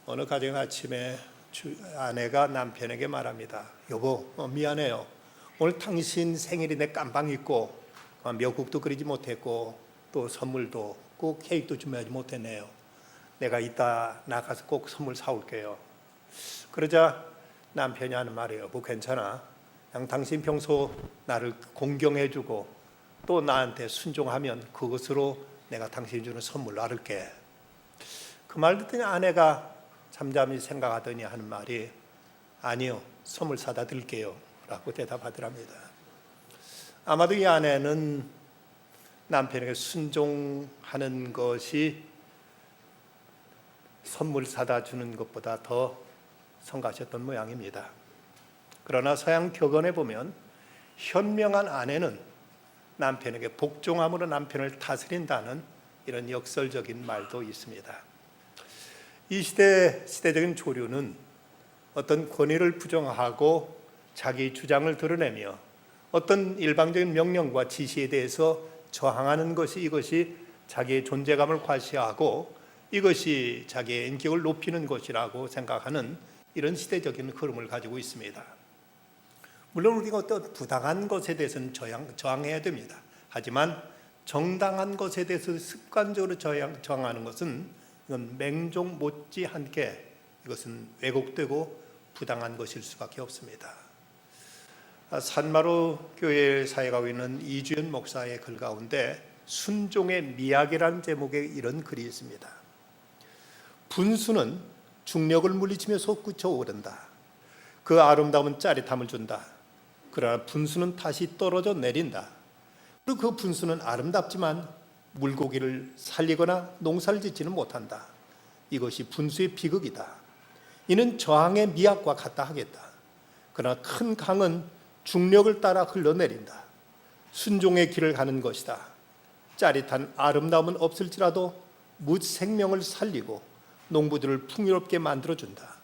어느 가정 아침에 아내가 남편에게 말합니다. 여보, 미안해요. 오늘 당신 생일인데 깜빡 잊고 미역국도 끓이지 못했고 또 선물도 꼭 케이크도 준비하지 못했네요. 내가 이따 나가서 꼭 선물 사올게요. 그러자 남편이 하는 말이에요. 뭐 괜찮아. 그냥 당신 평소 나를 공경해주고 또 나한테 순종하면 그것으로 내가 당신이 주는 선물로 알을게. 그 말 듣더니 아내가 잠잠히 생각하더니 하는 말이 아니요, 선물 사다 드릴게요 라고 대답하더랍니다. 아마도 이 아내는 남편에게 순종하는 것이 선물 사다 주는 것보다 더 성가셨던 모양입니다. 그러나 서양 격언에 보면 현명한 아내는 남편에게 복종함으로 남편을 다스린다는 이런 역설적인 말도 있습니다. 이 시대적인 조류는 어떤 권위를 부정하고 자기 주장을 드러내며 어떤 일방적인 명령과 지시에 대해서 저항하는 것이 이것이 자기의 존재감을 과시하고 이것이 자기의 인격을 높이는 것이라고 생각하는 이런 시대적인 흐름을 가지고 있습니다. 물론 우리가 어떤 부당한 것에 대해서는 저항해야 됩니다. 하지만 정당한 것에 대해서 습관적으로 저항하는 것은 이건 맹종 못지않게 이것은 왜곡되고 부당한 것일 수밖에 없습니다. 산마루 교회 사역하고 있는 이주연 목사의 글 가운데 순종의 미학이라는 제목의 이런 글이 있습니다. 분수는 중력을 물리치며 솟구쳐 오른다. 그 아름다움은 짜릿함을 준다. 그러나 분수는 다시 떨어져 내린다. 그리고 그 분수는 아름답지만 물고기를 살리거나 농사를 짓지는 못한다. 이것이 분수의 비극이다. 이는 저항의 미학과 같다 하겠다. 그러나 큰 강은 중력을 따라 흘러내린다. 순종의 길을 가는 것이다. 짜릿한 아름다움은 없을지라도 무생명을 살리고 농부들을 풍요롭게 만들어준다.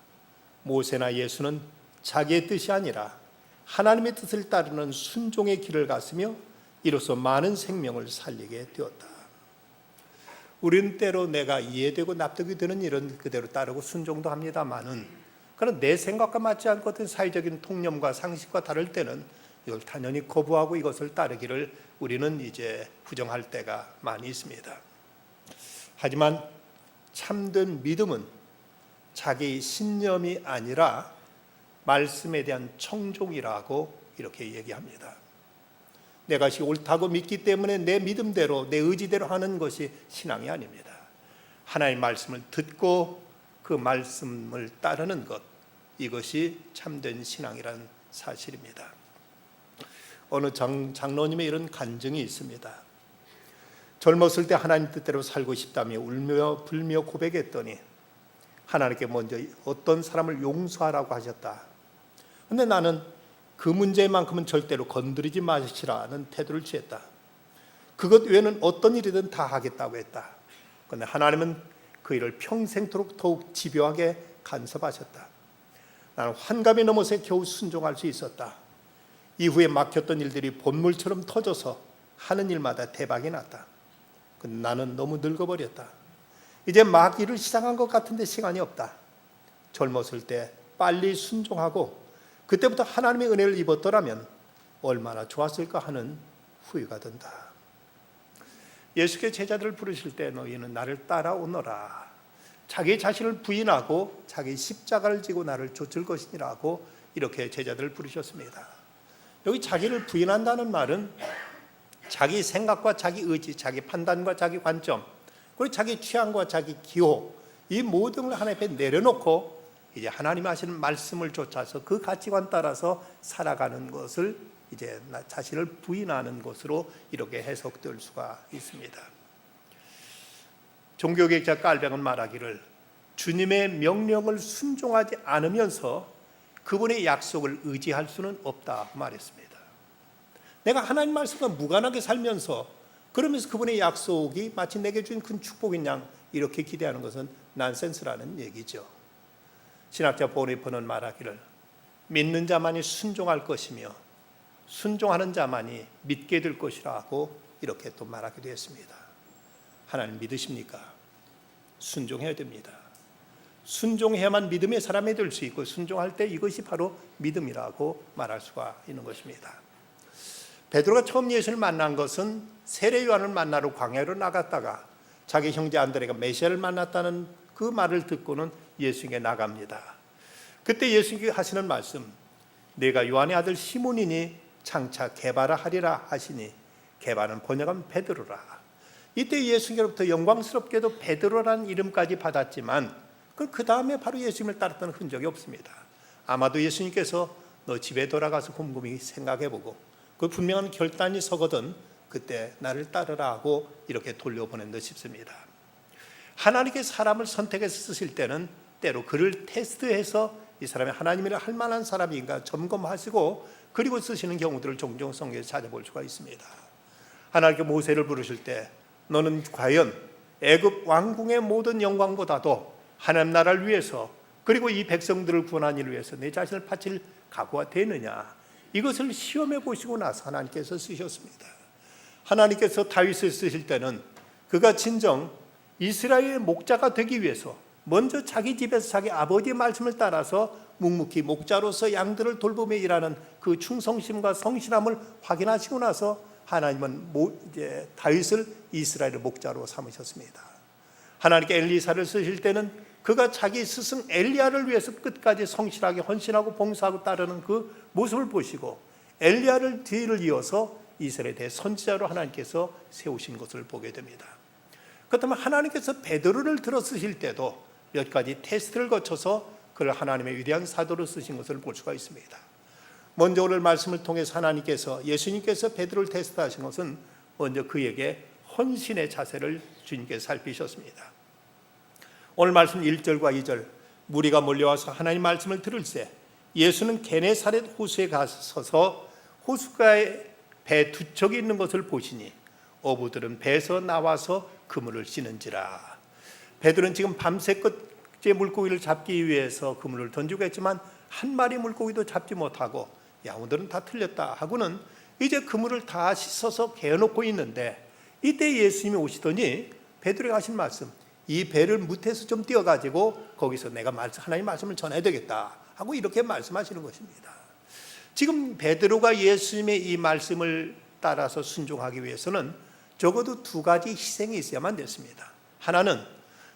모세나 예수는 자기의 뜻이 아니라 하나님의 뜻을 따르는 순종의 길을 갔으며 이로써 많은 생명을 살리게 되었다. 우리는 때로 내가 이해되고 납득이 되는 일은 그대로 따르고 순종도 합니다만은 그런 내 생각과 맞지 않고 어떤 사회적인 통념과 상식과 다를 때는 이걸 단연히 거부하고 이것을 따르기를 우리는 이제 부정할 때가 많이 있습니다. 하지만 참된 믿음은 자기 신념이 아니라 말씀에 대한 청종이라고 이렇게 얘기합니다. 내 것이 옳다고 믿기 때문에 내 믿음대로 내 의지대로 하는 것이 신앙이 아닙니다. 하나님의 말씀을 듣고 그 말씀을 따르는 것, 이것이 참된 신앙이라는 사실입니다. 어느 장로님의 이런 간증이 있습니다. 젊었을 때 하나님 뜻대로 살고 싶다며 울며 불며 고백했더니 하나님께 먼저 어떤 사람을 용서하라고 하셨다. 그런데 나는 그 문제만큼은 절대로 건드리지 마시라는 태도를 취했다. 그것 외에는 어떤 일이든 다 하겠다고 했다. 그런데 하나님은 그 일을 평생토록 더욱 집요하게 간섭하셨다. 나는 환감이 넘어서 겨우 순종할 수 있었다. 이후에 막혔던 일들이 본물처럼 터져서 하는 일마다 대박이 났다. 나는 너무 늙어버렸다. 이제 막 일을 시작한 것 같은데 시간이 없다. 젊었을 때 빨리 순종하고 그때부터 하나님의 은혜를 입었더라면 얼마나 좋았을까 하는 후회가 든다. 예수께 제자들을 부르실 때 너희는 나를 따라오너라. 자기 자신을 부인하고 자기 십자가를 지고 나를 좇을 것이니라고 이렇게 제자들을 부르셨습니다. 여기 자기를 부인한다는 말은 자기 생각과 자기 의지, 자기 판단과 자기 관점, 그리고 자기 취향과 자기 기호, 이 모든 걸 하나님 앞에 내려놓고 이제 하나님 하시는 말씀을 쫓아서 그 가치관 따라서 살아가는 것을 이제 자신을 부인하는 것으로 이렇게 해석될 수가 있습니다. 종교개혁자 깔뱅은 말하기를 주님의 명령을 순종하지 않으면서 그분의 약속을 의지할 수는 없다 말했습니다. 내가 하나님 말씀과 무관하게 살면서 그러면서 그분의 약속이 마치 내게 준 큰 축복인 양 이렇게 기대하는 것은 난센스라는 얘기죠. 신학자 보니퍼는 말하기를 믿는 자만이 순종할 것이며 순종하는 자만이 믿게 될 것이라고 이렇게 또 말하기도 했습니다. 하나님 믿으십니까? 순종해야 됩니다. 순종해야만 믿음의 사람이 될 수 있고, 순종할 때 이것이 바로 믿음이라고 말할 수가 있는 것입니다. 베드로가 처음 예수를 만난 것은 세례 요한을 만나러 광야로 나갔다가 자기 형제 안드레가 메시아를 만났다는 그 말을 듣고는 예수님께 나갑니다. 그때 예수님께 하시는 말씀, 내가 요한의 아들 시몬이니 장차 게바라 하리라 하시니, 게바는 번역하면 베드로라. 이때 예수님께로부터 영광스럽게도 베드로라는 이름까지 받았지만 그 다음에 바로 예수님을 따랐던 흔적이 없습니다. 아마도 예수님께서 너 집에 돌아가서 곰곰이 생각해보고 그 분명한 결단이 서거든 그때 나를 따르라 하고 이렇게 돌려보낸 듯 싶습니다. 하나님께 사람을 선택해서 쓰실 때는 때로 그를 테스트해서 이 사람이 하나님이라 할 만한 사람인가 점검하시고 그리고 쓰시는 경우들을 종종 성경에서 찾아볼 수가 있습니다. 하나님께 모세를 부르실 때 너는 과연 애굽 왕궁의 모든 영광보다도 하나님 나라를 위해서 그리고 이 백성들을 구원하는 일을 위해서 내 자신을 바칠 각오가 되느냐, 이것을 시험해 보시고 나서 하나님께서 쓰셨습니다. 하나님께서 다윗을 쓰실 때는 그가 진정 이스라엘의 목자가 되기 위해서 먼저 자기 집에서 자기 아버지의 말씀을 따라서 묵묵히 목자로서 양들을 돌보며 일하는 그 충성심과 성실함을 확인하시고 나서 하나님은 이제 다윗을 이스라엘의 목자로 삼으셨습니다. 하나님께 엘리사를 쓰실 때는 그가 자기 스승 엘리야를 위해서 끝까지 성실하게 헌신하고 봉사하고 따르는 그 모습을 보시고 엘리야를 뒤를 이어서 이스라엘에 대해 선지자로 하나님께서 세우신 것을 보게 됩니다. 그렇다면 하나님께서 베드로를 들어 쓰실 때도 몇 가지 테스트를 거쳐서 그를 하나님의 위대한 사도로 쓰신 것을 볼 수가 있습니다. 먼저 오늘 말씀을 통해서 하나님께서 예수님께서 베드로를 테스트하신 것은 먼저 그에게 헌신의 자세를 주님께서 살피셨습니다. 오늘 말씀 1절과 2절, 무리가 몰려와서 하나님 말씀을 들을새 예수는 게네사렛 호수에 가서서 호숫가에 배 두 척이 있는 것을 보시니 어부들은 배에서 나와서 그물을 찌는지라. 베드로는 지금 밤새껏째 물고기를 잡기 위해서 그물을 던지고 했지만 한 마리 물고기도 잡지 못하고 양호들은 다 틀렸다 하고는 이제 그물을 다 씻어서 개어놓고 있는데, 이때 예수님이 오시더니 베드로가 하신 말씀, 이 배를 무태에서 좀 띄어가지고 거기서 내가 하나님 말씀을 전해야 되겠다 하고 이렇게 말씀하시는 것입니다. 지금 베드로가 예수님의 이 말씀을 따라서 순종하기 위해서는 적어도 두 가지 희생이 있어야만 됐습니다. 하나는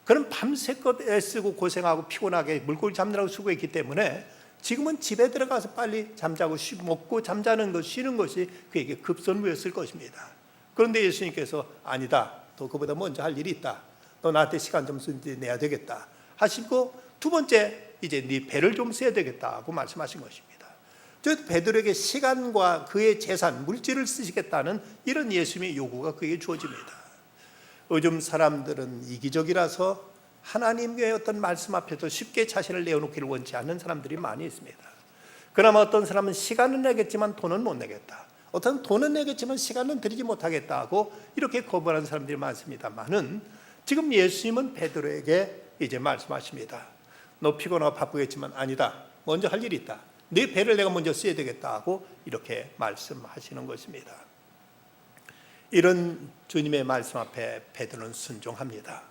그는 밤새껏 애쓰고 고생하고 피곤하게 물고기 잡느라고 수고했기 때문에 지금은 집에 들어가서 빨리 잠자고 먹고 잠자는 것, 쉬는 것이 그에게 급선무였을 것입니다. 그런데 예수님께서 아니다, 더 그보다 먼저 할 일이 있다, 너 나한테 시간 좀 내야 되겠다 하시고, 두 번째 이제 네 배를 좀 써야 되겠다 하고 말씀하신 것입니다. 저 베드로에게 시간과 그의 재산, 물질을 쓰시겠다는 이런 예수님의 요구가 그에게 주어집니다. 요즘 사람들은 이기적이라서 하나님의 어떤 말씀 앞에서 쉽게 자신을 내어놓기를 원치 않는 사람들이 많이 있습니다. 그나마 어떤 사람은 시간은 내겠지만 돈은 못 내겠다, 어떤 돈은 내겠지만 시간은 드리지 못하겠다 하고 이렇게 거부하는 사람들이 많습니다만은, 지금 예수님은 베드로에게 이제 말씀하십니다. 너 피곤하고 바쁘겠지만 아니다, 먼저 할 일이 있다, 네 배를 내가 먼저 써야 되겠다 하고 이렇게 말씀하시는 것입니다. 이런 주님의 말씀 앞에 베드로는 순종합니다.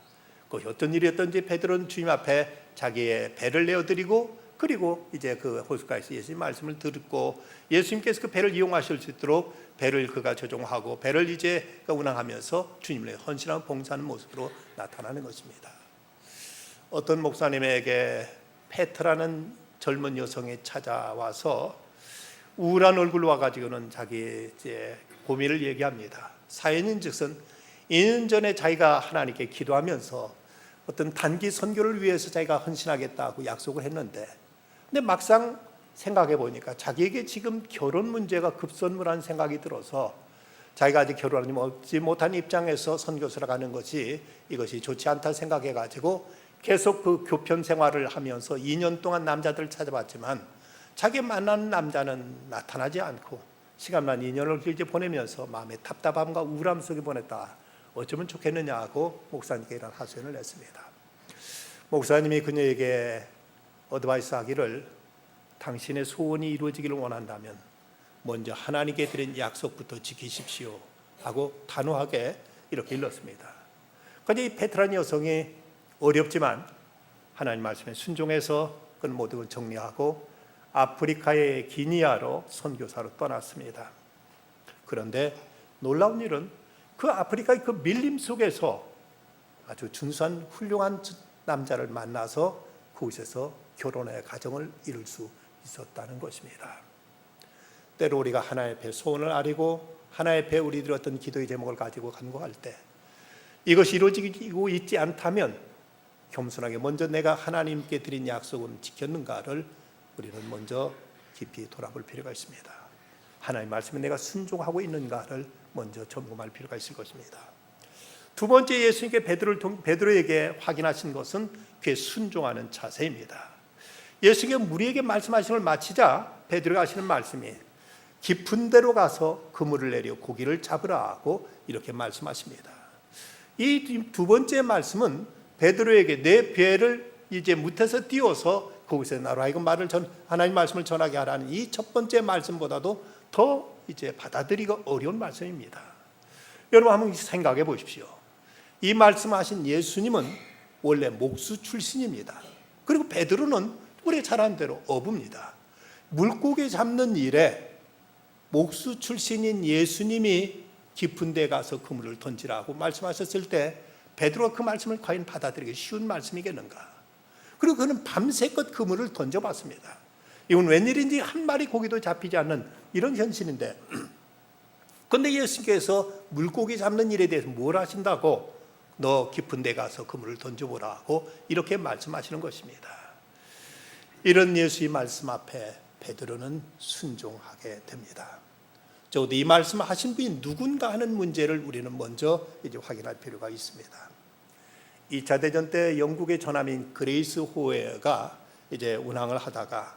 그 어떤 일이었든지 베드로는 주님 앞에 자기의 배를 내어드리고, 그리고 이제 그 호숫가에서 예수님 말씀을 듣고 예수님께서 그 배를 이용하실 수 있도록 배를 그가 조종하고 배를 이제 운항하면서 주님을 헌신하고 봉사하는 모습으로 나타나는 것입니다. 어떤 목사님에게 페트라는 젊은 여성이 찾아와서 우울한 얼굴로 와가지고는 자기 이제 고민을 얘기합니다. 사연인즉슨 2년 전에 자기가 하나님께 기도하면서 어떤 단기 선교를 위해서 자기가 헌신하겠다고 약속을 했는데, 근데 막상 생각해 보니까 자기에게 지금 결혼 문제가 급선무라는 생각이 들어서 자기가 아직 결혼하지 못한 입장에서 선교사를 가는 것이 이것이 좋지 않다 생각해 가지고 계속 그 교편 생활을 하면서 2년 동안 남자들을 찾아봤지만 자기 만나는 남자는 나타나지 않고 시간만 2년을 길게 보내면서 마음의 답답함과 우울함 속에 보냈다. 어쩌면 좋겠느냐 하고 목사님께 이런 하소연을 했습니다. 목사님이 그녀에게 어드바이스 하기를, 당신의 소원이 이루어지기를 원한다면 먼저 하나님께 드린 약속부터 지키십시오 하고 단호하게 이렇게 일렀습니다. 그런데 이 베테랑 여성이 어렵지만 하나님 말씀에 순종해서 그 모든 걸 정리하고 아프리카의 기니아로 선교사로 떠났습니다. 그런데 놀라운 일은 그 아프리카의 그 밀림 속에서 아주 준수한 훌륭한 남자를 만나서 그곳에서 결혼의 가정을 이룰 수 있었다는 것입니다. 때로 우리가 하나님 앞에 소원을 아뢰고 하나님 앞에 우리들의 어떤 기도의 제목을 가지고 간구할 때 이것이 이루어지고 있지 않다면 겸손하게 먼저 내가 하나님께 드린 약속은 지켰는가를 우리는 먼저 깊이 돌아볼 필요가 있습니다. 하나님 말씀에 내가 순종하고 있는가를 먼저 점검할 필요가 있을 것입니다. 두 번째 예수님께 베드로에게 확인하신 것은 그의 순종하는 자세입니다. 예수님께 무리에게 말씀하신 걸 마치자 베드로가 하시는 말씀이 깊은 데로 가서 그물을 내려 고기를 잡으라 하고 이렇게 말씀하십니다. 이 두 번째 말씀은 베드로에게 내 배를 이제 무태서 띄워서 거기서 나로 하여금 하나님 말씀을 전하게 하라는 이 첫 번째 말씀보다도 더 이제 받아들이기 어려운 말씀입니다. 여러분 한번 생각해 보십시오. 이 말씀하신 예수님은 원래 목수 출신입니다. 그리고 베드로는 우리가 잘 아는 대로 어부입니다. 물고기 잡는 일에 목수 출신인 예수님이 깊은 데 가서 그물을 던지라고 말씀하셨을 때 베드로가 그 말씀을 과연 받아들이기 쉬운 말씀이겠는가? 그리고 그는 밤새껏 그물을 던져봤습니다. 이건 웬일인지 한 마리 고기도 잡히지 않는 이런 현실인데 그런데 예수님께서 물고기 잡는 일에 대해서 뭘 하신다고? 너 깊은 데 가서 그물을 던져보라 하고 이렇게 말씀하시는 것입니다. 이런 예수의 말씀 앞에 베드로는 순종하게 됩니다. 적어도 이 말씀을 하신 분이 누군가 하는 문제를 우리는 먼저 이제 확인할 필요가 있습니다. 2차 대전 때 영국의 전함인 그레이스 호웨가 이제 운항을 하다가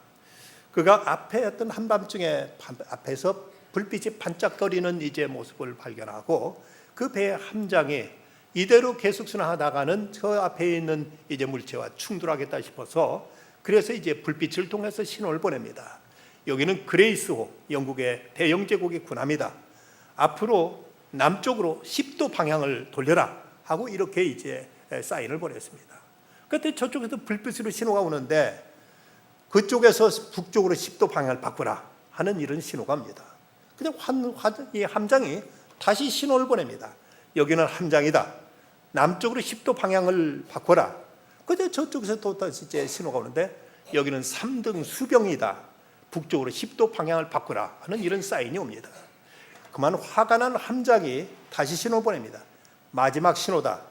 그가 앞에 어떤 한밤중에 앞에서 불빛이 반짝거리는 이제 모습을 발견하고 그 배의 함장이 이대로 계속 순항하다가는 저 앞에 있는 이제 물체와 충돌하겠다 싶어서 그래서 이제 불빛을 통해서 신호를 보냅니다. 여기는 그레이스호, 영국의 대영 제국의 군함이다. 앞으로 남쪽으로 10도 방향을 돌려라 하고 이렇게 이제 사인을 보냈습니다. 그때 저쪽에서 불빛으로 신호가 오는데 그쪽에서 북쪽으로 10도 방향을 바꾸라 하는 이런 신호가 옵니다. 근데 이 함장이 다시 신호를 보냅니다. 여기는 함장이다. 남쪽으로 10도 방향을 바꿔라. 근데 저쪽에서 또 다시 이제 신호가 오는데 여기는 3등 수병이다. 북쪽으로 10도 방향을 바꾸라 하는 이런 사인이 옵니다. 그만 화가 난 함장이 다시 신호 보냅니다. 마지막 신호다.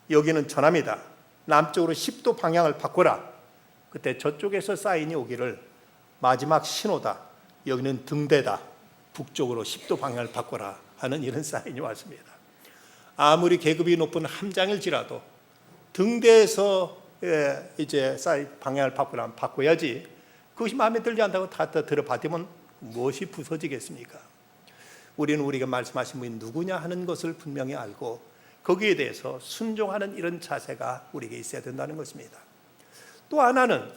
여기는 전함이다. 남쪽으로 10도 방향을 바꾸라. 그때 저쪽에서 사인이 오기를 마지막 신호다. 여기는 등대다. 북쪽으로 10도 방향을 바꾸라 하는 이런 사인이 왔습니다. 아무리 계급이 높은 함장일지라도 등대에서 이제 사인 방향을 바꾸라면 바꿔야지. 그것이 마음에 들지 않다고 다 들어받으면 무엇이 부서지겠습니까? 우리는 우리가 말씀하신 분이 누구냐 하는 것을 분명히 알고 거기에 대해서 순종하는 이런 자세가 우리에게 있어야 된다는 것입니다. 또 하나는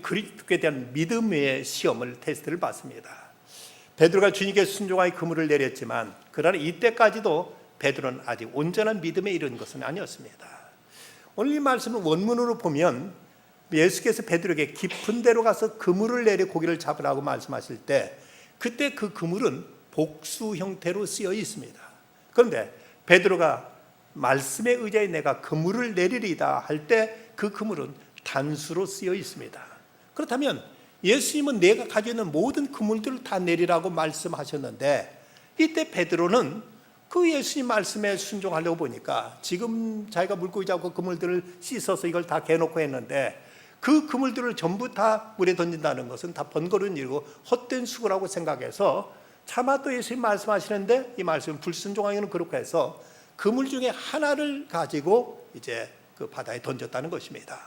그리스도에 대한 믿음의 시험을 테스트를 받습니다. 베드로가 주님께 순종하여 그물을 내렸지만 그러나 이때까지도 베드로는 아직 온전한 믿음에 이른 것은 아니었습니다. 오늘 이 말씀을 원문으로 보면 예수께서 베드로에게 깊은 데로 가서 그물을 내려 고기를 잡으라고 말씀하실 때 그때 그 그물은 복수 형태로 쓰여 있습니다. 그런데 베드로가 말씀에 의지해 내가 그물을 내리리다 할 때 그 그물은 단수로 쓰여 있습니다. 그렇다면 예수님은 내가 가지고 있는 모든 그물들을 다 내리라고 말씀하셨는데 이때 베드로는 그 예수님 말씀에 순종하려고 보니까 지금 자기가 물고기 잡고 그물들을 씻어서 이걸 다 개놓고 했는데 그 그물들을 전부 다 물에 던진다는 것은 다 번거로운 일이고 헛된 수고라고 생각해서 차마 또 예수님 말씀하시는데 이 말씀은 불순종하기는 그렇고 해서 그물 중에 하나를 가지고 이제 그 바다에 던졌다는 것입니다.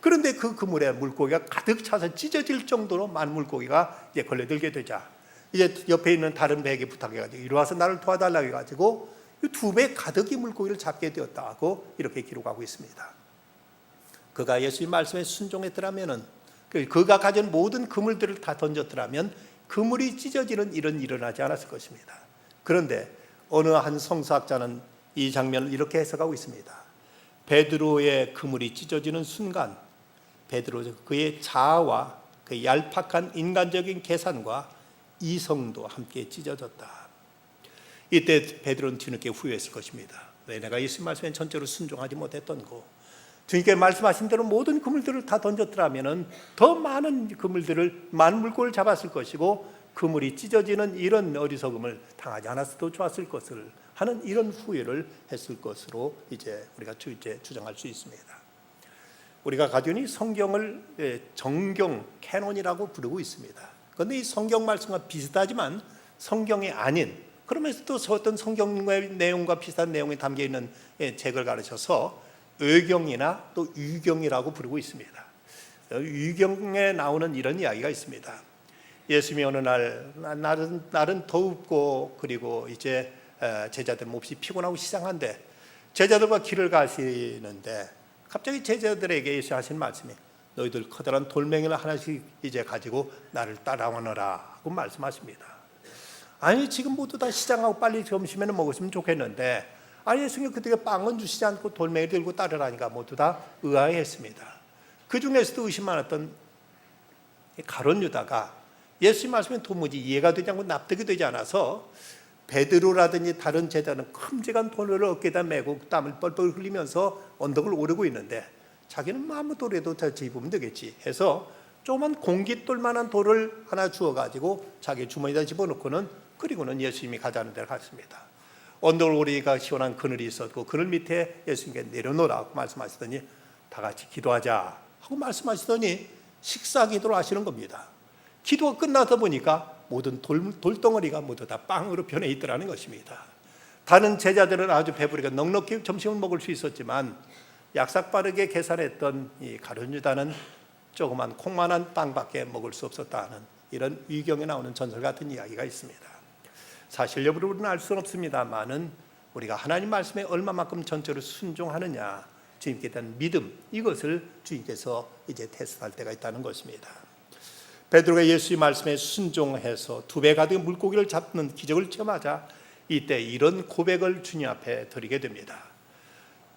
그런데 그 그물에 물고기가 가득 차서 찢어질 정도로 많은 물고기가 이제 걸려들게 되자 이제 옆에 있는 다른 배에게 부탁해가지고 이리 와서 나를 도와달라고 해가지고 2배 가득이 물고기를 잡게 되었다고 이렇게 기록하고 있습니다. 그가 예수님 말씀에 순종했더라면은 그가 가진 모든 그물들을 다 던졌더라면 그물이 찢어지는 일은 일어나지 않았을 것입니다. 그런데 어느 한 성서학자는 이 장면을 이렇게 해석하고 있습니다. 베드로의 그물이 찢어지는 순간 베드로 그의 자아와 그 얄팍한 인간적인 계산과 이성도 함께 찢어졌다. 이때 베드로는 뒤늦게 후회했을 것입니다. 왜 내가 예수 말씀에 전적으로 순종하지 못했던 거, 주님께 말씀하신 대로 모든 그물들을 다 던졌더라면 더 많은 그물들을 많은 물고기를 잡았을 것이고 그물이 찢어지는 이런 어리석음을 당하지 않았어도 좋았을 것을 하는 이런 후회를 했을 것으로 이제 우리가 주장할 수 있습니다. 우리가 가지고 있는 성경을 정경 캐논이라고 부르고 있습니다. 그런데 이 성경 말씀과 비슷하지만 성경이 아닌, 그러면서도 어떤 성경의 내용과 비슷한 내용이 담겨 있는 책을 가르쳐서 의경이나 또 유경이라고 부르고 있습니다. 유경에 나오는 이런 이야기가 있습니다. 예수님이 어느 날은 덥고 그리고 이제 제자들 몹시 피곤하고 시장한데 제자들과 길을 가시는데 갑자기 제자들에게 예수 하신 말씀이 너희들 커다란 돌멩이를 하나씩 이제 가지고 나를 따라오너라 하고 말씀하십니다. 아니 지금 모두 다 시장하고 빨리 점심에는 먹었으면 좋겠는데 아니 예수님 그때 빵은 주시지 않고 돌멩이 들고 따르라니까 모두 다 의아해했습니다. 그 중에서도 의심 많았던 가룟 유다가 예수님 말씀에 도무지 이해가 되지 않고 납득이 되지 않아서 베드로라든지 다른 제자는 큼직한 돌을 어깨에다 메고 땀을 뻘뻘 흘리면서 언덕을 오르고 있는데 자기는 아무 돌에도 다 집으면 되겠지 해서 조그만 공깃돌만한 돌을 하나 주워가지고 자기 주머니에다 집어넣고는 그리고는 예수님이 가자는 데를 갔습니다. 언덕을 오르니까 시원한 그늘이 있었고 그늘 밑에 예수님께 내려놓으라고 말씀하시더니 다 같이 기도하자 하고 말씀하시더니 식사 기도를 하시는 겁니다. 기도가 끝나다 보니까 모든 돌덩어리가 모두 다 빵으로 변해 있더라는 것입니다. 다른 제자들은 아주 배부르게 넉넉히 점심을 먹을 수 있었지만 약삭빠르게 계산했던 이 가룟 유다는 조그만 콩만한 빵밖에 먹을 수 없었다는 이런 위경에 나오는 전설 같은 이야기가 있습니다. 사실 여부는 알 수는 없습니다만은 우리가 하나님 말씀에 얼마만큼 전적으로 순종하느냐, 주님께 대한 믿음, 이것을 주님께서 이제 테스트할 때가 있다는 것입니다. 베드로가 예수의 말씀에 순종해서 2배 가득 물고기를 잡는 기적을 체험하자 이때 이런 고백을 주님 앞에 드리게 됩니다.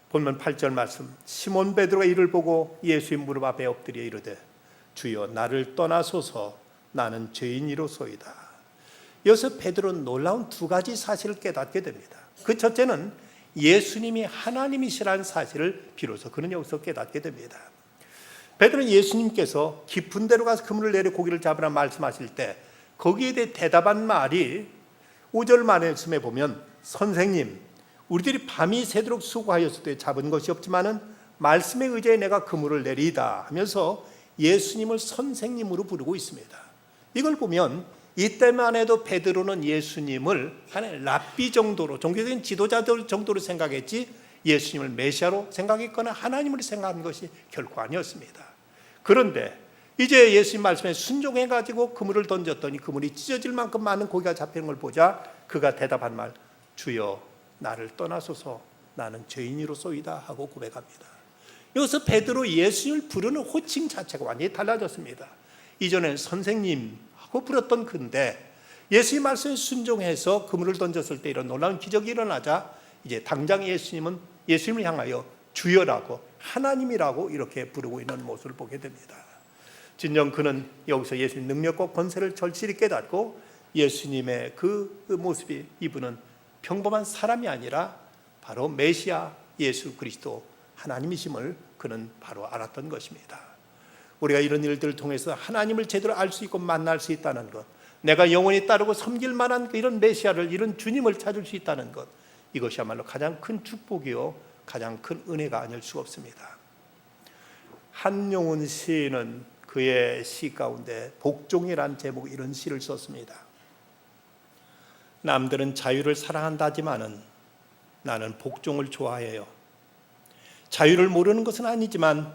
본문 8절 말씀, 시몬 베드로가 이를 보고 예수의 무릎 앞에 엎드려 이르되 주여 나를 떠나소서 나는 죄인이로소이다. 여기서 베드로는 놀라운 2가지 사실을 깨닫게 됩니다. 그 첫째는 예수님이 하나님이시라는 사실을 비로소 그는 여기서 깨닫게 됩니다. 베드로는 예수님께서 깊은 데로 가서 그물을 내려 고기를 잡으라 말씀하실 때 거기에 대해 대답한 말이 5절 말씀에 보면 선생님 우리들이 밤이 새도록 수고하였을 잡은 것이 없지만은 말씀에 의지해 내가 그물을 내리이다 하면서 예수님을 선생님으로 부르고 있습니다. 이걸 보면 이때만 해도 베드로는 예수님을 하나의 랍비 정도로 종교적인 지도자들 정도로 생각했지 예수님을 메시아로 생각했거나 하나님을 생각한 것이 결코 아니었습니다. 그런데 이제 예수님 말씀에 순종해가지고 그물을 던졌더니 그물이 찢어질 만큼 많은 고기가 잡히는 걸 보자 그가 대답한 말 주여 나를 떠나소서 나는 죄인이로소이다 하고 고백합니다. 여기서 베드로 예수님을 부르는 호칭 자체가 완전히 달라졌습니다. 이전에는 선생님 하고 부렸던 그인데 예수님 말씀에 순종해서 그물을 던졌을 때 이런 놀라운 기적이 일어나자 이제 당장 예수님을 향하여 주여라고 하나님이라고 이렇게 부르고 있는 모습을 보게 됩니다. 진정 그는 여기서 예수님 능력과 권세를 절실히 깨닫고 예수님의 그 모습이 이분은 평범한 사람이 아니라 바로 메시아 예수 그리스도 하나님이심을 그는 바로 알았던 것입니다. 우리가 이런 일들을 통해서 하나님을 제대로 알 수 있고 만날 수 있다는 것, 내가 영원히 따르고 섬길 만한 이런 메시아를, 이런 주님을 찾을 수 있다는 것, 이것이야말로 가장 큰 축복이요 가장 큰 은혜가 아닐 수가 없습니다. 한용운 시인은 그의 시 가운데 복종이란 제목 이런 시를 썼습니다. 남들은 자유를 사랑한다지만은 나는 복종을 좋아해요. 자유를 모르는 것은 아니지만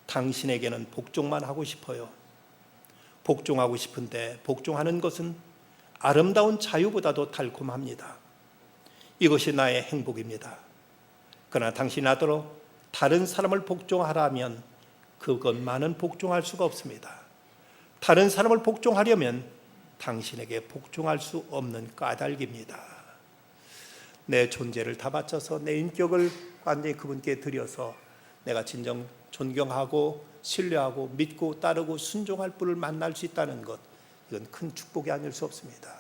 당신에게는 복종만 하고 싶어요. 복종하고 싶은데 복종하는 것은 아름다운 자유보다도 달콤합니다. 이것이 나의 행복입니다. 그러나 당신이 나더러 다른 사람을 복종하라면 그것만은 복종할 수가 없습니다. 다른 사람을 복종하려면 당신에게 복종할 수 없는 까닭입니다. 내 존재를 다 바쳐서 내 인격을 완전히 그분께 드려서 내가 진정 존경하고 신뢰하고 믿고 따르고 순종할 분을 만날 수 있다는 것, 이건 큰 축복이 아닐 수 없습니다.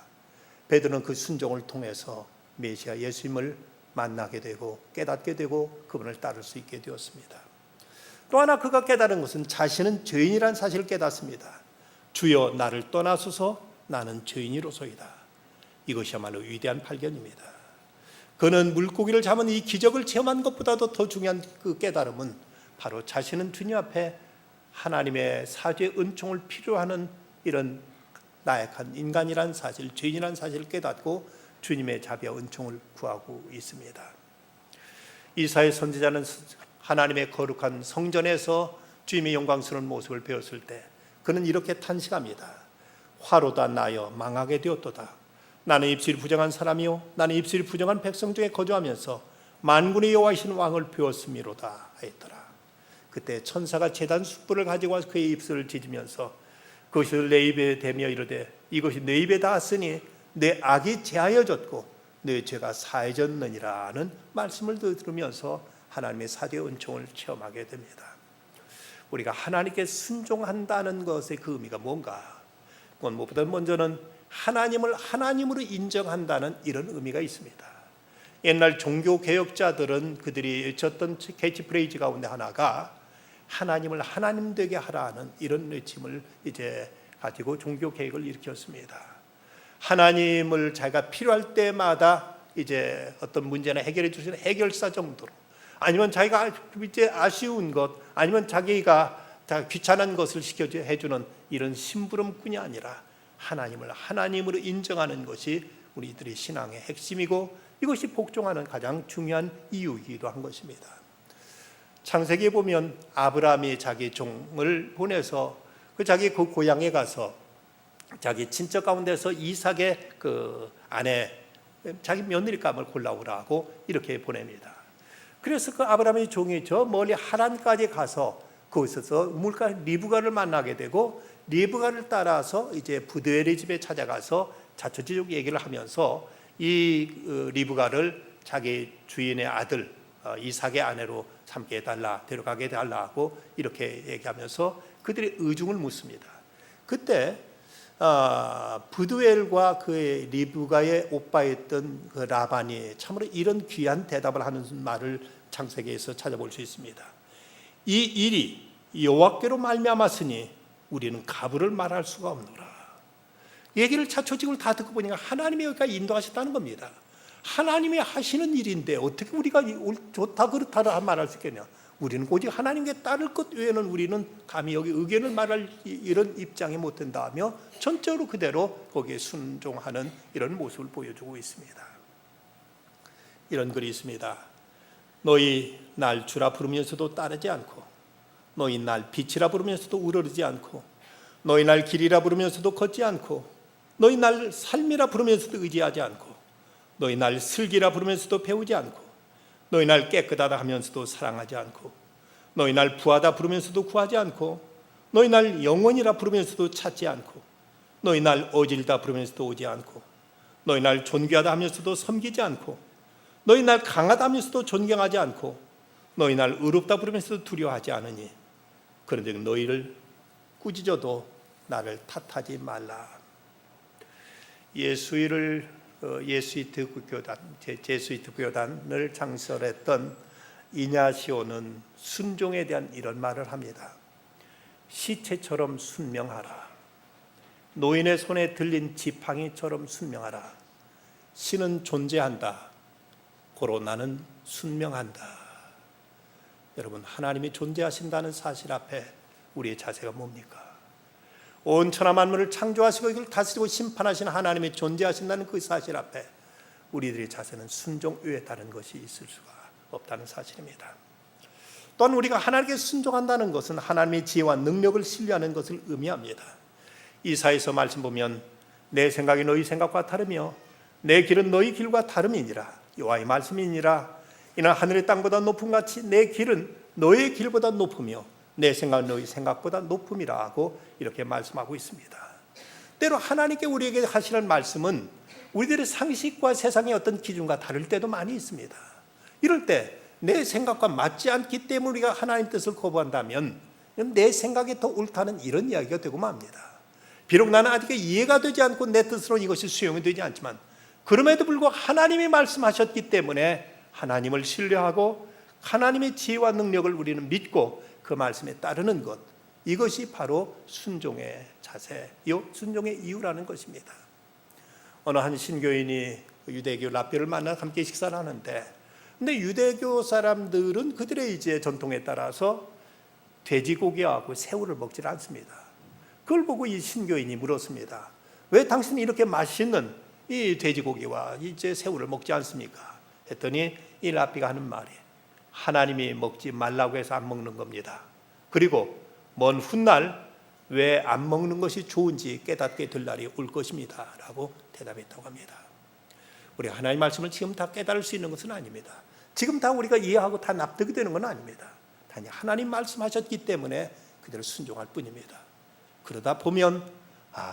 베드로는 그 순종을 통해서 메시아 예수님을 만나게 되고 깨닫게 되고 그분을 따를 수 있게 되었습니다. 또 하나 그가 깨달은 것은 자신은 죄인이란 사실을 깨닫습니다. 주여 나를 떠나소서, 나는 죄인이로소이다. 이것이야말로 위대한 발견입니다. 그는 물고기를 잡은 이 기적을 체험한 것보다도 더 중요한 그 깨달음은 바로 자신은 주님 앞에 하나님의 사죄 은총을 필요하는 이런 나약한 인간이란 사실, 죄인이란 사실을 깨닫고 주님의 자비와 은총을 구하고 있습니다. 이사야 선지자는 하나님의 거룩한 성전에서 주님의 영광스러운 모습을 배웠을 때 그는 이렇게 탄식합니다. 화로다 나여 망하게 되었도다. 나는 입술이 부정한 사람이요 나는 입술이 부정한 백성 중에 거주하면서 만군의 여호와이신 왕을 배웠음이로다 하였더라. 그때 천사가 제단 숯불을 가지고 와서 그의 입술을 찢으면서 그것을 내 입에 대며 이르되 이것이 내 입에 닿았으니 내 악이 제하여졌고 내 죄가 사해졌느니라는 말씀을 들으면서 하나님의 사죄 은총을 체험하게 됩니다. 우리가 하나님께 순종한다는 것의 그 의미가 뭔가? 그건 무엇보다 먼저는 하나님을 하나님으로 인정한다는 이런 의미가 있습니다. 옛날 종교 개혁자들은 그들이 외쳤던 캐치프레이즈 가운데 하나가 하나님을 하나님 되게 하라는 이런 외침을 이제 가지고 종교 개혁을 일으켰습니다. 하나님을 자기가 필요할 때마다 이제 어떤 문제나 해결해 주시는 해결사 정도로, 아니면 자기가 이제 아쉬운 것, 아니면 자기가 귀찮은 것을 시켜해 주는 이런 심부름꾼이 아니라 하나님을 하나님으로 인정하는 것이 우리들의 신앙의 핵심이고 이것이 복종하는 가장 중요한 이유이기도 한 것입니다. 창세기에 보면 아브라함이 자기 종을 보내서 자기 그 고향에 가서 자기 친척 가운데서 이삭의 그 아내, 자기 며느리감을 골라오라고 이렇게 보냅니다. 그래서 그 아브라함의 종이 저 멀리 하란까지 가서 거기서 물가 리브가를 만나게 되고 리브가를 따라서 이제 부드엘의 집에 찾아가서 자초지족 얘기를 하면서 이 리브가를 자기 주인의 아들 이삭의 아내로 삼게 해달라, 데려가게 해달라고 이렇게 얘기하면서 그들의 의중을 묻습니다. 그때 부드엘과 그의 리브가의 오빠였던 그 라반이 참으로 이런 귀한 대답을 하는 말을 창세기에서 찾아볼 수 있습니다. 이 일이 여호와께로 말미암았으니 우리는 가부를 말할 수가 없노라. 얘기를 차초직을 다 듣고 보니까 하나님이 여기가 인도하셨다는 겁니다. 하나님이 하시는 일인데 어떻게 우리가 좋다 그렇다 말할 수 있겠냐. 우리는 오직 하나님께 따를 것 외에는 우리는 감히 여기 의견을 말할 이런 입장이 못 된다며 전적으로 그대로 거기에 순종하는 이런 모습을 보여주고 있습니다. 이런 글이 있습니다. 너희 날 주라 부르면서도 따르지 않고, 너희 날 빛이라 부르면서도 우러르지 않고, 너희 날 길이라 부르면서도 걷지 않고, 너희 날 삶이라 부르면서도 의지하지 않고, 너희 날 슬기라 부르면서도 배우지 않고, 너희 날 깨끗하다 하면서도 사랑하지 않고, 너희 날 부하다 부르면서도 구하지 않고, 너희 날 영원이라 부르면서도 찾지 않고, 너희 날 어질다 부르면서도 오지 않고, 너희 날 존귀하다 하면서도 섬기지 않고, 너희 날 강하다 하면서도 존경하지 않고, 너희 날 의롭다 부르면서도 두려워하지 않으니 그런데 너희를 꾸짖어도 나를 탓하지 말라. 예수이트 교단을 창설했던 이냐시오는 순종에 대한 이런 말을 합니다. 시체처럼 순명하라. 노인의 손에 들린 지팡이처럼 순명하라. 신은 존재한다. 고로 나는 순명한다. 여러분, 하나님이 존재하신다는 사실 앞에 우리의 자세가 뭡니까? 온 천하 만물을 창조하시고 이걸 다스리고 심판하시는 하나님이 존재하신다는 그 사실 앞에 우리들의 자세는 순종 외에 다른 것이 있을 수가 없다는 사실입니다. 또한 우리가 하나님께 순종한다는 것은 하나님의 지혜와 능력을 신뢰하는 것을 의미합니다. 이사야서 말씀 보면 내 생각이 너희 생각과 다르며 내 길은 너희 길과 다름이니라. 여호와의 말씀이니라. 이는 하늘의 땅보다 높음 같이 내 길은 너의 길보다 높으며 내 생각은 너희 생각보다 높음이라 하고 이렇게 말씀하고 있습니다. 때로 하나님께 우리에게 하시는 말씀은 우리들의 상식과 세상의 어떤 기준과 다를 때도 많이 있습니다. 이럴 때 내 생각과 맞지 않기 때문에 우리가 하나님 뜻을 거부한다면 내 생각이 더 옳다는 이런 이야기가 되고 맙니다. 비록 나는 아직 이해가 되지 않고 내 뜻으로 이것이 수용이 되지 않지만 그럼에도 불구하고 하나님이 말씀하셨기 때문에 하나님을 신뢰하고 하나님의 지혜와 능력을 우리는 믿고 그 말씀에 따르는 것, 이것이 바로 순종의 자세요, 순종의 이유라는 것입니다. 어느 한 신교인이 유대교 랍비를 만나 함께 식사를 하는데, 근데 유대교 사람들은 그들의 이제 전통에 따라서 돼지고기하고 새우를 먹지 않습니다. 그걸 보고 이 신교인이 물었습니다. 왜 당신은 이렇게 맛있는 이 돼지고기와 이제 새우를 먹지 않습니까? 했더니 이 랍비가 하는 말이, 하나님이 먹지 말라고 해서 안 먹는 겁니다. 그리고 먼 훗날 왜 안 먹는 것이 좋은지 깨닫게 될 날이 올 것입니다 라고 대답했다고 합니다. 우리 하나님의 말씀을 지금 다 깨달을 수 있는 것은 아닙니다. 지금 다 우리가 이해하고 다 납득이 되는 건 아닙니다. 단지 하나님 말씀하셨기 때문에 그대로 순종할 뿐입니다. 그러다 보면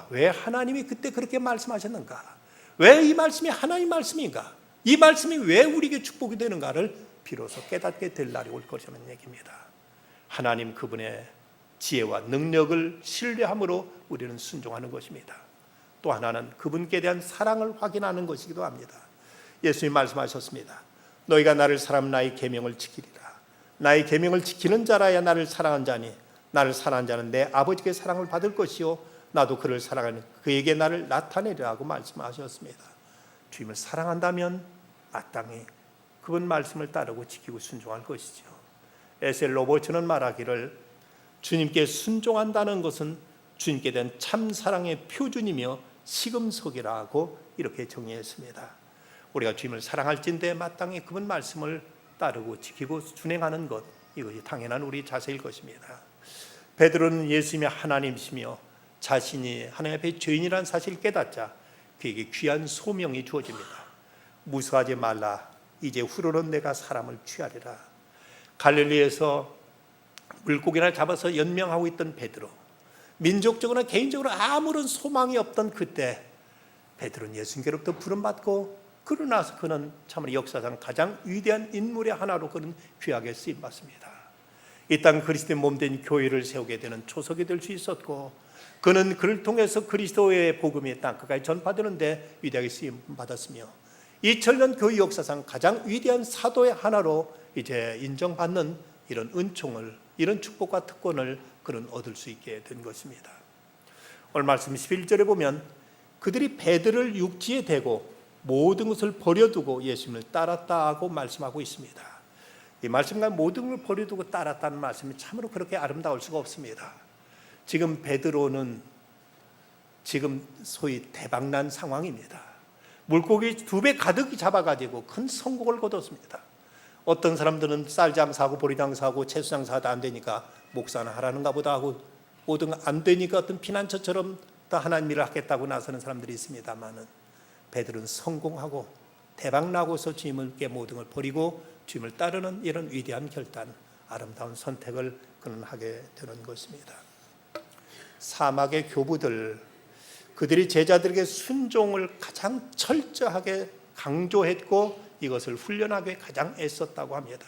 왜 하나님이 그때 그렇게 말씀하셨는가? 왜 이 말씀이 하나님 말씀인가? 이 말씀이 왜 우리에게 축복이 되는가를 비로소 깨닫게 될 날이 올 것이라는 얘기입니다. 하나님 그분의 지혜와 능력을 신뢰함으로 우리는 순종하는 것입니다. 또 하나는 그분께 대한 사랑을 확인하는 것이기도 합니다. 예수님 말씀하셨습니다. 너희가 나를 사랑하면 나의 계명을 지키리라. 나의 계명을 지키는 자라야 나를 사랑한 자니 나를 사랑한 자는 내 아버지께 사랑을 받을 것이요 나도 그를 사랑하는 그에게 나를 나타내리라고 말씀하셨습니다. 주님을 사랑한다면 마땅히 그분 말씀을 따르고 지키고 순종할 것이죠. 에셀 로버츠는 말하기를 주님께 순종한다는 것은 주님께 대한 참 사랑의 표준이며 시금석이라고 이렇게 정의했습니다. 우리가 주님을 사랑할진대 마땅히 그분 말씀을 따르고 지키고 준행하는 것, 이것이 당연한 우리 자세일 것입니다. 베드로는 예수님이 하나님이시며 자신이 하나님 앞에 죄인이라는 사실을 깨닫자 그에게 귀한 소명이 주어집니다. 무서워하지 말라. 이제 후로는 내가 사람을 취하리라. 갈릴리에서 물고기를 잡아서 연명하고 있던 베드로, 민족적으로나 개인적으로 아무런 소망이 없던 그때 베드로는 예수님께로부터 부름받고 그러고 나서 그는 참으로 역사상 가장 위대한 인물의 하나로 그는 귀하게 쓰임받습니다. 이 땅 그리스도의 몸된 교회를 세우게 되는 초석이 될 수 있었고 그는 그를 통해서 그리스도의 복음이 땅끝까지 전파되는데 위대하게 쓰임받았으며 2000년 교회 역사상 가장 위대한 사도의 하나로 이제 인정받는 이런 은총을, 이런 축복과 특권을 그는 얻을 수 있게 된 것입니다. 오늘 말씀 11절에 보면 그들이 배들을 육지에 대고 모든 것을 버려두고 예수님을 따랐다고 말씀하고 있습니다. 이 말씀과 모든 걸 버려두고 따랐다는 말씀이 참으로 그렇게 아름다울 수가 없습니다. 지금 베드로는 지금 소위 대박난 상황입니다. 물고기 2배 가득 잡아가지고 큰 성공을 거뒀습니다. 어떤 사람들은 쌀 장사하고 보리 장사하고 채소 장사도 안 되니까 목사나 하라는가 보다 하고 모든 안 되니까 어떤 피난처처럼 또 하나님 일을 하겠다고 나서는 사람들이 있습니다만은 베드로는 성공하고 대박나고서 주님께 모든 걸 버리고 주님을 따르는 이런 위대한 결단, 아름다운 선택을 그는 하게 되는 것입니다. 사막의 교부들, 그들이 제자들에게 순종을 가장 철저하게 강조했고 이것을 훈련하기 가장 애썼다고 합니다.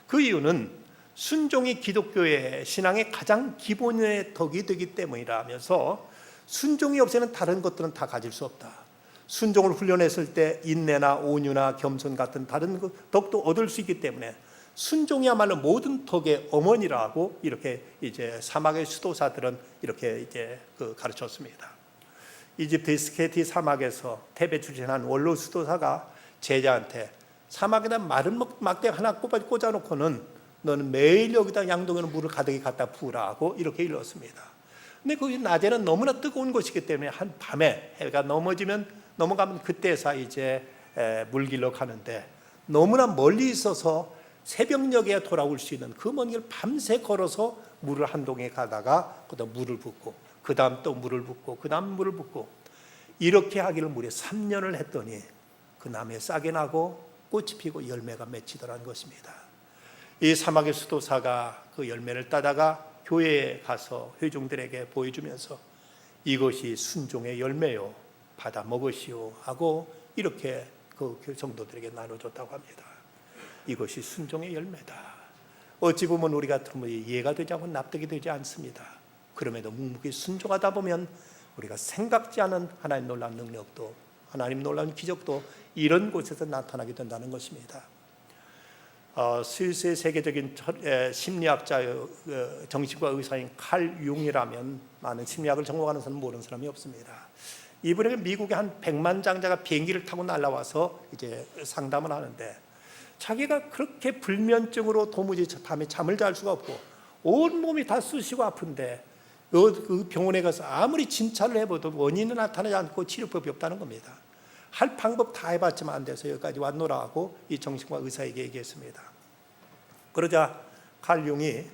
그 이유는 순종이 기독교의 신앙의 가장 기본의 덕이 되기 때문이라면서 순종이 없이는 다른 것들은 다 가질 수 없다. 순종을 훈련했을 때 인내나 온유나 겸손 같은 다른 덕도 얻을 수 있기 때문에 순종이야말로 모든 덕의 어머니라고 이렇게 이제 사막의 수도사들은 이렇게 이제 가르쳤습니다. 이집트 스케티 사막에서 테베 출신한 원로 수도사가 제자한테 사막에다 마른 막대 하나 꽂아놓고는 너는 매일 여기다 양동이로 물을 가득히 갖다 부으라고 이렇게 일렀습니다. 근데 그 낮에는 너무나 뜨거운 것이기 때문에 한 밤에 해가 넘어가면 그때서 이제 물길로 가는데 너무나 멀리 있어서 새벽녘에 돌아올 수 있는 그 먼 길 밤새 걸어서 물을 한 동에 가다가 그다음 물을 붓고 그 다음 또 물을 붓고 그 다음 물을 붓고 이렇게 하기를 무려 3년을 했더니 그 나무에 싹이 나고 꽃이 피고 열매가 맺히더라는 것입니다. 이 사막의 수도사가 그 열매를 따다가 교회에 가서 회중들에게 보여주면서 이것이 순종의 열매요, 받아 먹으시오 하고 이렇게 그 성도들에게 나눠줬다고 합니다. 이것이 순종의 열매다. 어찌 보면 우리가 들으면 이해가 되지 않고 납득이 되지 않습니다. 그럼에도 묵묵히 순종하다 보면 우리가 생각지 않은 하나님 놀라운 능력도, 하나님 놀라운 기적도 이런 곳에서 나타나게 된다는 것입니다. 스위스의 세계적인 심리학자, 정신과 의사인 칼 융이라면 많은 심리학을 전공하는 사람은 모르는 사람이 없습니다. 이분에게 미국의 한 100만 장자가 비행기를 타고 날아와서 이제 상담을 하는데, 자기가 그렇게 불면증으로 도무지 밤에 잠을 잘 수가 없고 온 몸이 다 쑤시고 아픈데 그 병원에 가서 아무리 진찰을 해봐도 원인은 나타나지 않고 치료법이 없다는 겁니다. 할 방법 다 해봤지만 안 돼서 여기까지 왔노라고 이 정신과 의사에게 얘기했습니다. 그러자 칼 융이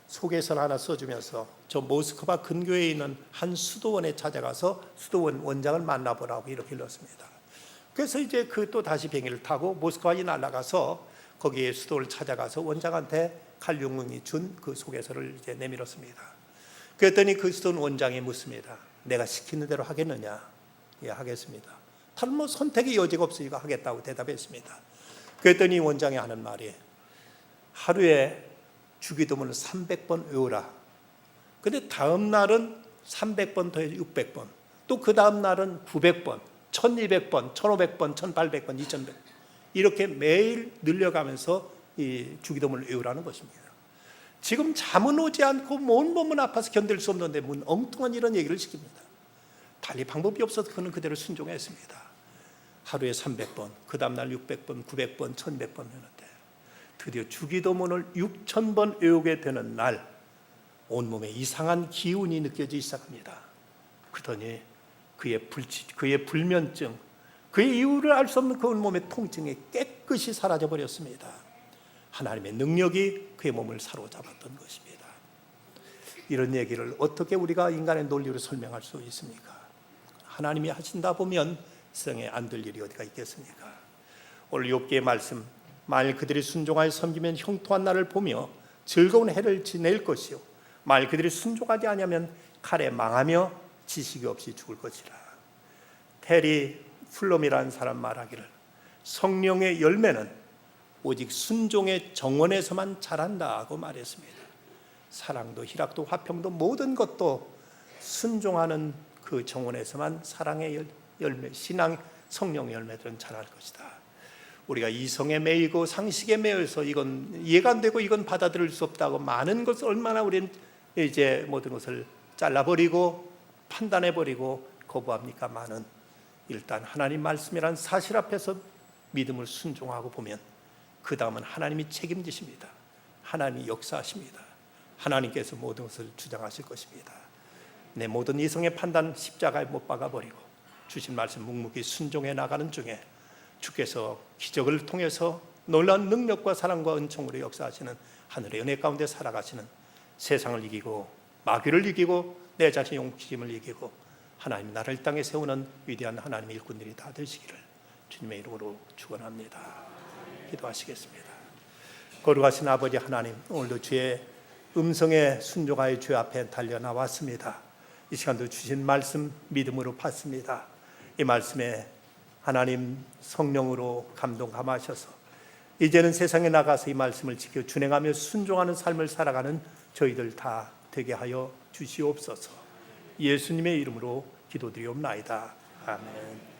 소개서를 하나 써주면서 저 모스크바 근교에 있는 한 수도원에 찾아가서 수도원 원장을 만나보라고 이렇게 일렀습니다. 그래서 이제 그 또 다시 비행기를 타고 모스크바에 날아가서 거기에 수도를 찾아가서 원장한테 칼 융이 준 그 소개서를 이제 내밀었습니다. 그랬더니 그 수도원 원장이 묻습니다. 내가 시키는 대로 하겠느냐? 예, 하겠습니다. 다른 뭐 선택의 여지가 없으니까 하겠다고 대답했습니다. 그랬더니 원장이 하는 말이, 하루에 주기도문을 300번 외우라. 근데 다음 날은 300번 더해서 600번, 또 그 다음 날은 900번, 1200번, 1500번, 1800번, 2100번 이렇게 매일 늘려가면서 이 주기도문을 외우라는 것입니다. 지금 잠은 오지 않고 온 몸은 아파서 견딜 수 없는데 뭔 엉뚱한 이런 얘기를 시킵니다. 달리 방법이 없어서 그는 그대로 순종했습니다. 하루에 300번, 그 다음 날 600번, 900번, 1200번 외우는데 드디어 주기도문을 6000번 외우게 되는 날 온몸에 이상한 기운이 느껴지기 시작합니다. 그러더니 그의 불면증, 그의 이유를 알 수 없는 그 온몸의 통증이 깨끗이 사라져 버렸습니다. 하나님의 능력이 그의 몸을 사로잡았던 것입니다. 이런 얘기를 어떻게 우리가 인간의 논리로 설명할 수 있습니까? 하나님이 하신다 보면 세상에 안 될 일이 어디가 있겠습니까? 오늘 욥기의 말씀, 만일 그들이 순종하여 섬기면 형통한 날을 보며 즐거운 해를 지낼 것이요 만일 그들이 순종하지 아니하면 칼에 망하며 지식이 없이 죽을 것이라. 테리 플럼이라는 사람 말하기를, 성령의 열매는 오직 순종의 정원에서만 자란다고 말했습니다. 사랑도 희락도 화평도 모든 것도 순종하는 그 정원에서만 사랑의 열매, 신앙, 성령의 열매들은 자랄 것이다. 우리가 이성에 매이고 상식에 매여서 이건 이해가 안 되고 이건 받아들일 수 없다고 많은 것을 얼마나 우리는 이제 모든 것을 잘라버리고 판단해버리고 거부합니까? 많은 일단 하나님 말씀이란 사실 앞에서 믿음을 순종하고 보면 그 다음은 하나님이 책임지십니다. 하나님이 역사하십니다. 하나님께서 모든 것을 주장하실 것입니다. 내 모든 이성의 판단 십자가에 못 박아버리고 주신 말씀 묵묵히 순종해 나가는 중에 주께서 기적을 통해서 놀라운 능력과 사랑과 은총으로 역사하시는 하늘의 은혜 가운데 살아가시는, 세상을 이기고 마귀를 이기고 내 자신의 욕심을 이기고 하나님 나라를 이 땅에 세우는 위대한 하나님의 일꾼들이 다 되시기를 주님의 이름으로 축원합니다. 기도하시겠습니다. 거룩하신 아버지 하나님, 오늘도 주의 음성에 순종하여 주 앞에 달려 나왔습니다. 이 시간도 주신 말씀 믿음으로 받습니다. 이 말씀에 하나님 성령으로 감동 감하셔서 이제는 세상에 나가서 이 말씀을 지켜 준행하며 순종하는 삶을 살아가는 저희들 다 되게 하여 주시옵소서. 예수님의 이름으로 기도드리옵나이다. 아멘.